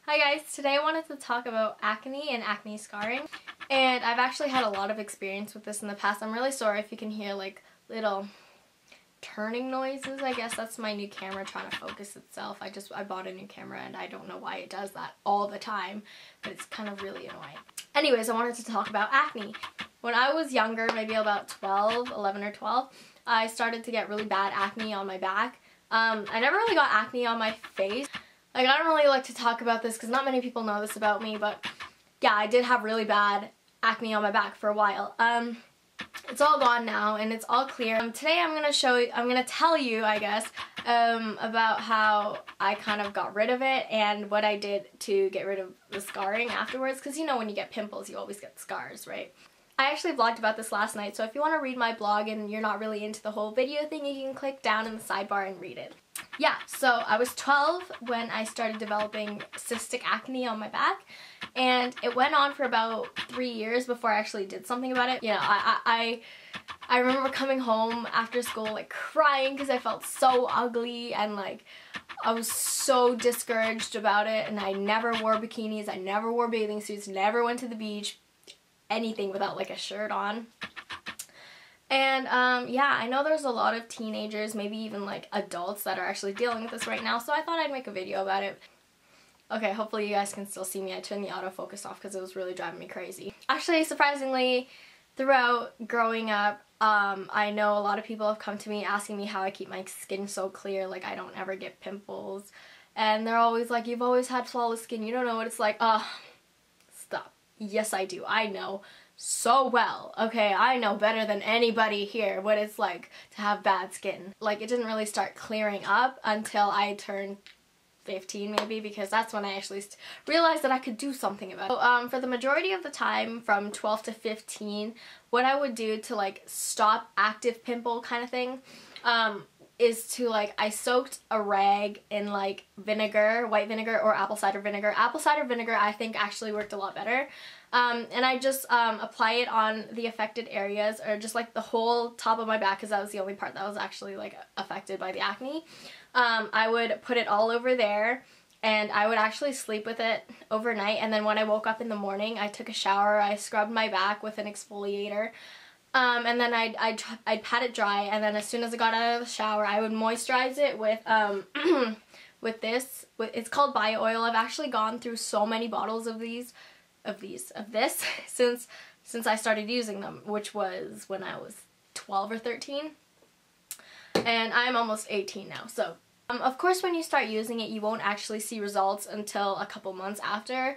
Hi guys, today I wanted to talk about acne and acne scarring, and I've actually had a lot of experience with this in the past. I'm really sorry if you can hear like little turning noises. I guess that's my new camera trying to focus itself. I bought a new camera and I don't know why it does that all the time, but it's kind of really annoying. Anyways, I wanted to talk about acne. When I was younger, maybe about 11 or 12, I started to get really bad acne on my back. I never really got acne on my face. Like, I don't really like to talk about this because not many people know this about me, but yeah, I did have really bad acne on my back for a while. It's all gone now and it's all clear. Today I'm gonna tell you, I guess, about how I kind of got rid of it and what I did to get rid of the scarring afterwards, because you know when you get pimples you always get scars, right? I actually vlogged about this last night, so if you want to read my blog and you're not really into the whole video thing, you can click down in the sidebar and read it. Yeah, so I was 12 when I started developing cystic acne on my back, and it went on for about 3 years before I actually did something about it. You know, I remember coming home after school like crying because I felt so ugly and like I was so discouraged about it, and I never wore bikinis, I never wore bathing suits, never went to the beach, anything without like a shirt on. And yeah, I know there's a lot of teenagers, maybe even like adults, that are actually dealing with this right now, so I thought I'd make a video about it. Okay, hopefully you guys can still see me. I turned the autofocus off because it was really driving me crazy. Actually, surprisingly, throughout growing up, I know a lot of people have come to me asking me how I keep my skin so clear, like I don't ever get pimples, and they're always like, you've always had flawless skin, you don't know what it's like. Stop. Yes, I do. I know so well. Okay, I know better than anybody here what it's like to have bad skin. Like, it didn't really start clearing up until I turned 15 maybe, because that's when I actually realized that I could do something about it. So, for the majority of the time from 12 to 15, what I would do to like stop active pimple kind of thing is to like, I soaked a rag in like vinegar, white vinegar or apple cider vinegar. Apple cider vinegar I think actually worked a lot better. And I just apply it on the affected areas, or just like the whole top of my back, because that was the only part that was actually like affected by the acne. I would put it all over there, and I would actually sleep with it overnight, and then when I woke up in the morning I took a shower, I scrubbed my back with an exfoliator, and then I'd pat it dry, and then as soon as I got out of the shower I would moisturize it with with this. It's called bio oil. I've actually gone through so many bottles of this since I started using them, which was when I was 12 or 13, and I'm almost 18 now. So of course when you start using it you won't actually see results until a couple months after,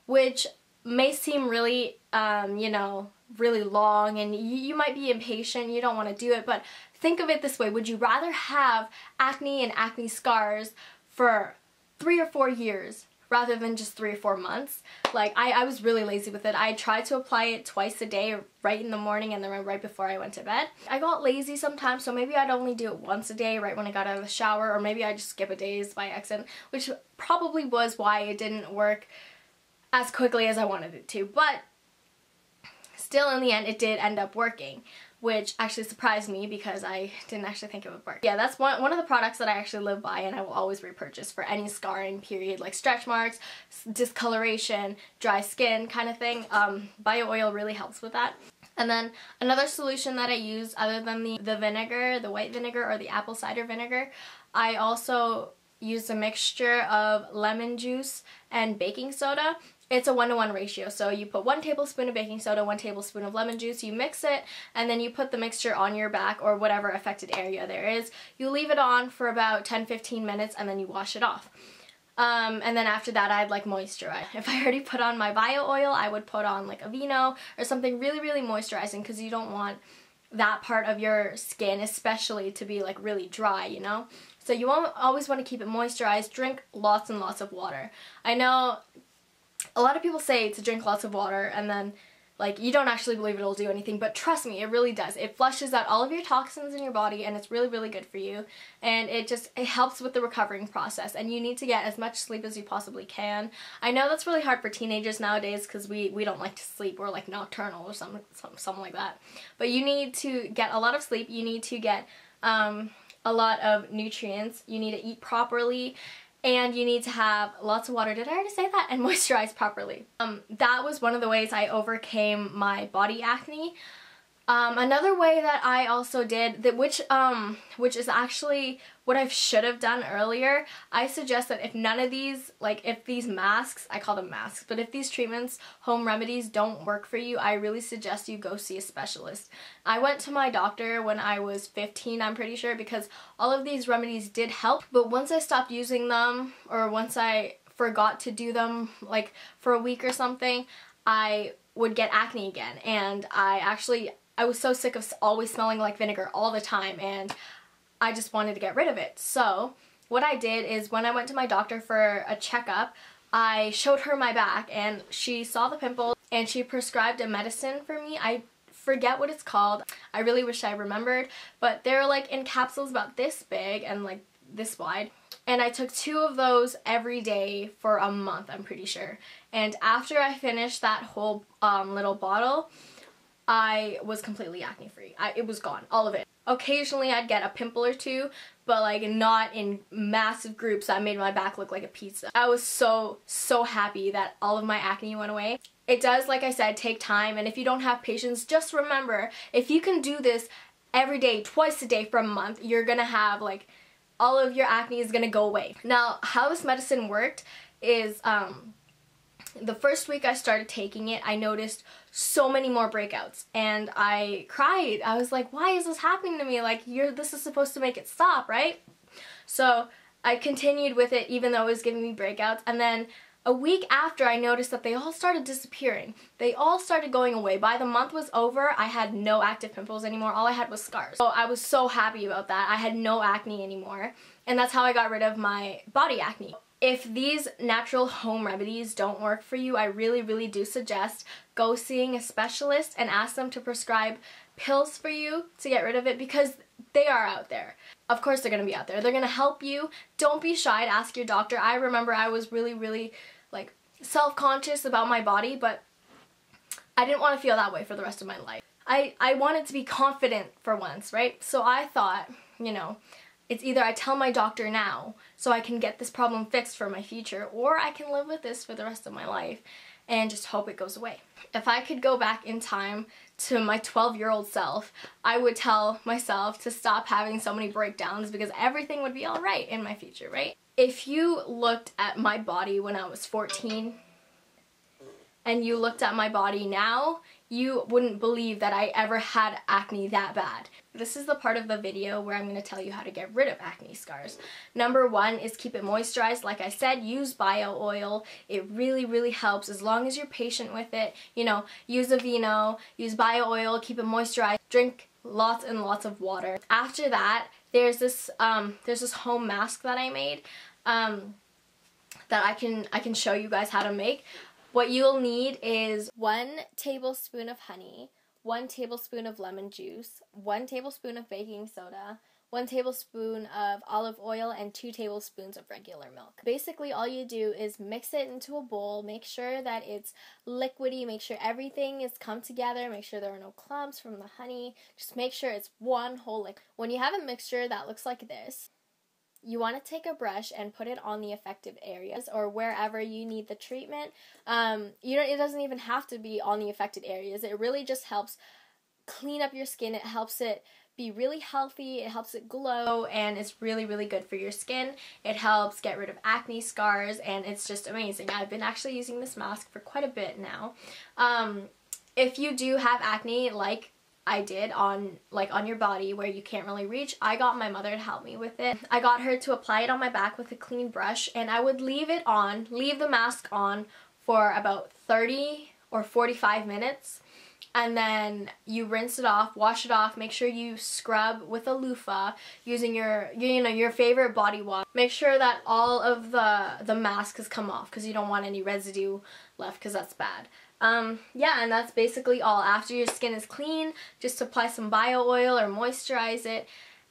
which may seem really you know, really long, and you might be impatient, you don't want to do it, but think of it this way: would you rather have acne and acne scars for 3 or 4 years rather than just 3 or 4 months? Like, I was really lazy with it. I tried to apply it twice a day, right in the morning and then right before I went to bed. I got lazy sometimes, so maybe I'd only do it once a day right when I got out of the shower, or maybe I'd just skip a days by accident, which probably was why it didn't work as quickly as I wanted it to, but still in the end it did end up working, which actually surprised me because I didn't actually think it would work. Yeah, that's one of the products that I actually live by and I will always repurchase for any scarring period, like stretch marks, discoloration, dry skin kind of thing. Bio oil really helps with that. And then another solution that I use, other than the vinegar, the white vinegar or the apple cider vinegar, I also use a mixture of lemon juice and baking soda. It's a 1-to-1 ratio, so you put 1 tablespoon of baking soda, 1 tablespoon of lemon juice, you mix it, and then you put the mixture on your back or whatever affected area there is. You leave it on for about 10-15 minutes and then you wash it off. And then after that I'd like moisturize. If I already put on my bio oil, I would put on like Aveeno or something really, really moisturizing, because you don't want that part of your skin especially to be like really dry, you know? So you always want to keep it moisturized. Drink lots and lots of water. I know a lot of people say to drink lots of water and then like you don't actually believe it'll do anything, but trust me, it really does. It flushes out all of your toxins in your body and it's really, really good for you, and it helps with the recovering process, and you need to get as much sleep as you possibly can. I know that's really hard for teenagers nowadays because we don't like to sleep, or like nocturnal or something like that, but you need to get a lot of sleep, you need to get a lot of nutrients, you need to eat properly, and you need to have lots of water. Did I already say that? And moisturize properly. That was one of the ways I overcame my body acne. Another way that I also did, which is actually what I should have done earlier, I suggest that if none of these, like if these masks, I call them masks, but if these treatments, home remedies don't work for you, I really suggest you go see a specialist. I went to my doctor when I was 15, I'm pretty sure, because all of these remedies did help, but once I stopped using them, or once I forgot to do them, like for a week or something, I would get acne again, and I was so sick of always smelling like vinegar all the time, and I just wanted to get rid of it. So what I did is when I went to my doctor for a checkup, I showed her my back, and she saw the pimple, and she prescribed a medicine for me. I forget what it's called. I really wish I remembered, but they're like in capsules about this big and like this wide. And I took 2 of those every day for a month, I'm pretty sure. And after I finished that whole little bottle, I was completely acne free. It was gone, all of it. Occasionally I'd get a pimple or 2, but like not in massive groups that made my back look like a pizza. I was so happy that all of my acne went away. It does, like I said, take time, and if you don't have patience, just remember, if you can do this every day, twice a day for a month, you're gonna have like, all of your acne is gonna go away. Now, how this medicine worked is, the first week I started taking it, I noticed so many more breakouts, and I cried. I was like, why is this happening to me? Like, this is supposed to make it stop, right? So I continued with it even though it was giving me breakouts, and then a week after I noticed that they all started disappearing. They all started going away. By the month was over, I had no active pimples anymore. All I had was scars. So I was so happy about that. I had no acne anymore, and that's how I got rid of my body acne. If these natural home remedies don't work for you, I really do suggest go seeing a specialist and ask them to prescribe pills for you to get rid of it, because they are out there. Of course they're going to be out there. They're going to help you. Don't be shy to ask your doctor. I remember I was really like self-conscious about my body, but I didn't want to feel that way for the rest of my life. I wanted to be confident for once, right? So I thought, you know, it's either I tell my doctor now so I can get this problem fixed for my future, or I can live with this for the rest of my life and just hope it goes away. If I could go back in time to my 12-year-old self, I would tell myself to stop having so many breakdowns, because everything would be alright in my future, right? If you looked at my body when I was 14 and you looked at my body now, you wouldn't believe that I ever had acne that bad. This is the part of the video where I'm going to tell you how to get rid of acne scars. Number 1 is keep it moisturized. Like I said, use bio oil. It really helps as long as you're patient with it. You know, use Aveeno, use bio oil, keep it moisturized. Drink lots and lots of water. After that, there's this home mask that I made that I can show you guys how to make. What you'll need is 1 tablespoon of honey, 1 tablespoon of lemon juice, 1 tablespoon of baking soda, 1 tablespoon of olive oil, and 2 tablespoons of regular milk. Basically, all you do is mix it into a bowl, make sure that it's liquidy, make sure everything is come together, make sure there are no clumps from the honey, just make sure it's one whole liquid. When you have a mixture that looks like this, you want to take a brush and put it on the affected areas or wherever you need the treatment. It doesn't even have to be on the affected areas. It really just helps clean up your skin. It helps it be really healthy. It helps it glow, and it's really good for your skin. It helps get rid of acne scars, and it's just amazing. I've been actually using this mask for quite a bit now. If you do have acne, like I did on your body where you can't really reach, I got my mother to help me with it. I got her to apply it on my back with a clean brush, and I would leave the mask on for about 30 or 45 minutes, and then you rinse it off, wash it off, make sure you scrub with a loofah using your favorite body wash. Make sure that all of the mask has come off, because you don't want any residue left, because that's bad. Yeah, and that's basically all. After your skin is clean, just apply some bio oil or moisturize it,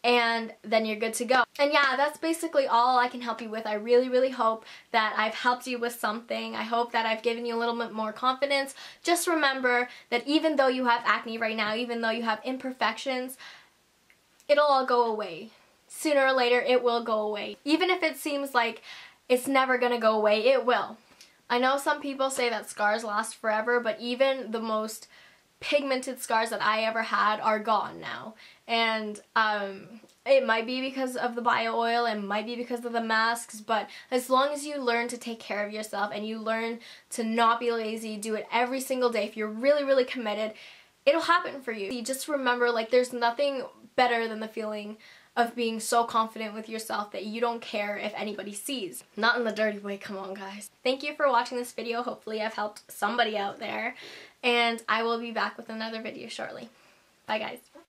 and then you're good to go. And yeah, that's basically all I can help you with. I really hope that I've helped you with something. I hope that I've given you a little bit more confidence. Just remember that even though you have acne right now, even though you have imperfections, it'll all go away. Sooner or later, it will go away. Even if it seems like it's never gonna go away. It will. I know some people say that scars last forever, but even the most pigmented scars that I ever had are gone now. And it might be because of the bio oil, it might be because of the masks, but as long as you learn to take care of yourself and you learn to not be lazy, do it every single day, if you're really, really committed, it'll happen for you. You just remember, like, there's nothing better than the feeling of being so confident with yourself that you don't care if anybody sees. Not in the dirty way, come on guys. Thank you for watching this video. Hopefully I've helped somebody out there, and I will be back with another video shortly. Bye guys.